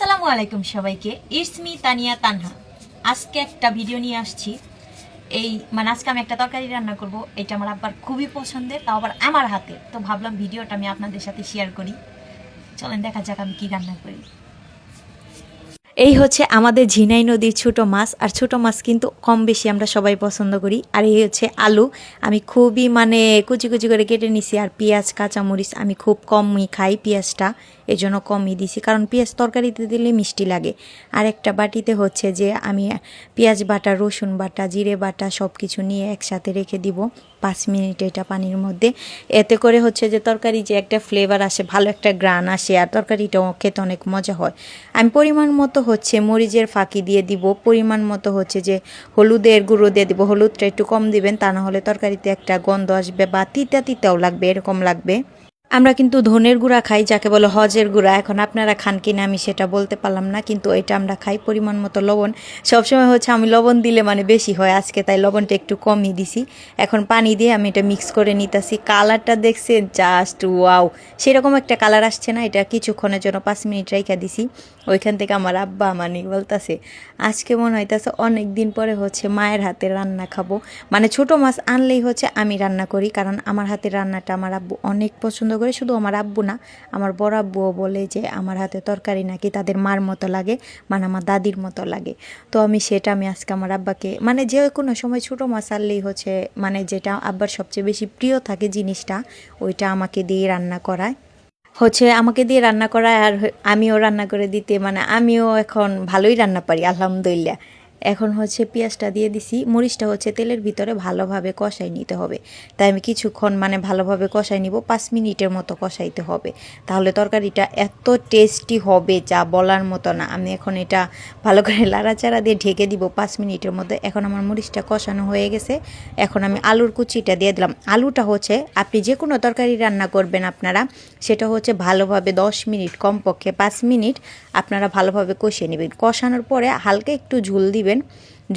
আসসালামু আলাইকুম সবাইকে। It's me Tania Tanha. আজকে একটা ভিডিও নিয়ে আসছি। আজকে আমি একটা তরকারি রান্না করব। এটা আমার আব্বার খুবই পছন্দের, তাও আবার আমার হাতে। তো ভাবলাম ভিডিওটা আমি আপনাদের সাথে শেয়ার করি। চলেন দেখা যাক আমি কি রান্না করি। এই হচ্ছে আমাদের ঝিনাই নদীর ছোট মাছ, আর ছোট মাছ কিন্তু কম বেশি আমরা সবাই পছন্দ করি। আর এই হচ্ছে আলু, আমি খুবই কুচি কুচি করে কেটে নিছি। আর পেঁয়াজ কাঁচামরিচ আমি খুব কমই খাই পেঁয়াজটা, এই জন্য কমই দিছি, কারণ পেঁয়াজ তরকারিতে দিলে মিষ্টি লাগে। আর একটা বাটিতে হচ্ছে যে আমি পেঁয়াজ বাটা, রসুন বাটা, জিরে বাটা সব কিছু নিয়ে একসাথে রেখে দিব 5 মিনিট এটা পানির মধ্যে। এতে করে হচ্ছে যে তরকারি যে একটা ফ্লেভার আসে, ভালো একটা গ্রান আসে, আর তরকারিটাও খেতে অনেক মজা হয়। আমি পরিমাণ মতো হচ্ছে মরিচের ফাঁকি দিয়ে দিব, পরিমাণ মতো হচ্ছে যে হলুদের গুঁড়ো দিয়ে দিব। হলুদটা একটু কম দিবেন, তা না হলে তরকারিতে একটা গন্ধ আসবে বা তিতা তিতাও লাগবে, এরকম লাগবে। আমরা কিন্তু ধনের গুঁড়া খাই, যাকে বলে হজের গুঁড়া। এখন আপনারা খান কিনা আমি সেটা বলতে পারলাম না, কিন্তু এটা আমরা খাই। পরিমাণ মতো লবণ, সবসময় হচ্ছে আমি লবণ দিলে বেশি হয়, আজকে তাই লবণটা একটু কমই দিছি। এখন পানি দিয়ে আমি এটা মিক্স করে নিতেছি। কালারটা দেখছেন, জাস্ট ওয়াও, সেরকম একটা কালার আসছে না? এটা কিছুক্ষণের জন্য 5 মিনিট রেখে দিছি। ওইখান থেকে আমার আব্বা বলতেছে আজকে মনে হইতেছে অনেক দিন পরে হচ্ছে মায়ের হাতে রান্না খাবো। ছোট মাছ আনলেই হচ্ছে আমি রান্না করি, কারণ আমার হাতের রান্নাটা আমার আব্বু অনেক পছন্দ করে। শুধু আমার আব্বু না, আমার বড় আব্বুও বলে যে আমার হাতে তরকারি নাকি তাদের মার মতো লাগে, আমার দাদির মতো লাগে। তো আমি আজকে আমার আব্বাকে যে কোনো সময় ছোট মাছ আনলেই হচ্ছে যেটা আব্বার সবচেয়ে বেশি প্রিয় থাকে জিনিসটা, ওইটা আমাকে দিয়ে রান্না করায়। আমাকে দিয়ে রান্না করা, আর আমিও রান্না করে দিতে, আমিও এখন ভালোই রান্না পারি আলহামদুলিল্লাহ। এখন হচ্ছে পেঁয়াজটা দিয়ে দিছি, মরিচটা হচ্ছে তেলের ভিতরে ভালোভাবে কষাই নিতে হবে। তাই আমি কিছুক্ষণ ভালোভাবে কষাই নিব, 5 মিনিটের মতো কষাইতে হবে, তাহলে তরকারিটা এত টেস্টি হবে যা বলার মতো না। আমি এখন এটা ভালো করে লাড়াচাড়া দিয়ে ঢেকে দিব 5 মিনিটের মধ্যে। এখন আমার মরিচটা কষানো হয়ে গেছে। এখন আমি আলুর কুচিটা দিয়ে দিলাম। আলুটা হচ্ছে আপনি যে কোনো তরকারি রান্না করবেন আপনারা, সেটা হচ্ছে ভালোভাবে 10 মিনিট, কমপক্ষে 5 মিনিট আপনারা ভালোভাবে কষিয়ে নেবেন। কষানোর পরে হালকা একটু ঝোল দিবেন।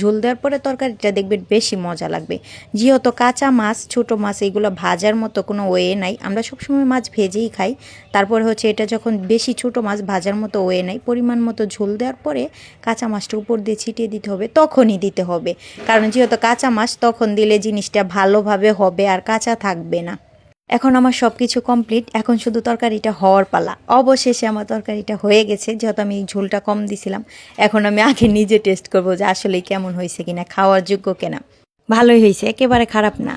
ঝোল দেওয়ার পরে তরকারিটা দেখবেন বেশি মজা লাগবে। যেহেতু কাঁচা মাছ, ছোট মাছ, এগুলো ভাজার মতো কোনো ওয়ে নাই। আমরা সবসময় মাছ ভেজেই খাই। তারপরে হচ্ছে এটা যখন বেশি ছোট মাছ, ভাজার মতো ওয়ে নাই। পরিমাণ মতো ঝোল দেওয়ার পরে কাঁচা মাছটা উপর দিয়ে ছিটিয়ে দিতে হবে, তখনই দিতে হবে, কারণ যেহেতু কাঁচা মাছ তখন দিলে জিনিসটা ভালোভাবে হবে আর কাঁচা থাকবে না। এখন আমার সব কিছু কমপ্লিট, এখন শুধু তরকারিটা হওয়ার পালা। অবশেষে আমার তরকারিটা হয়ে গেছে, যেহেতু আমি ঝোলটা কম দিছিলাম। এখন আমি আগে নিজে টেস্ট করবো যে আসলে কেমন হয়েছে কিনা, খাওয়ার যোগ্য কিনা। ভালোই হয়েছে, একেবারে খারাপ না।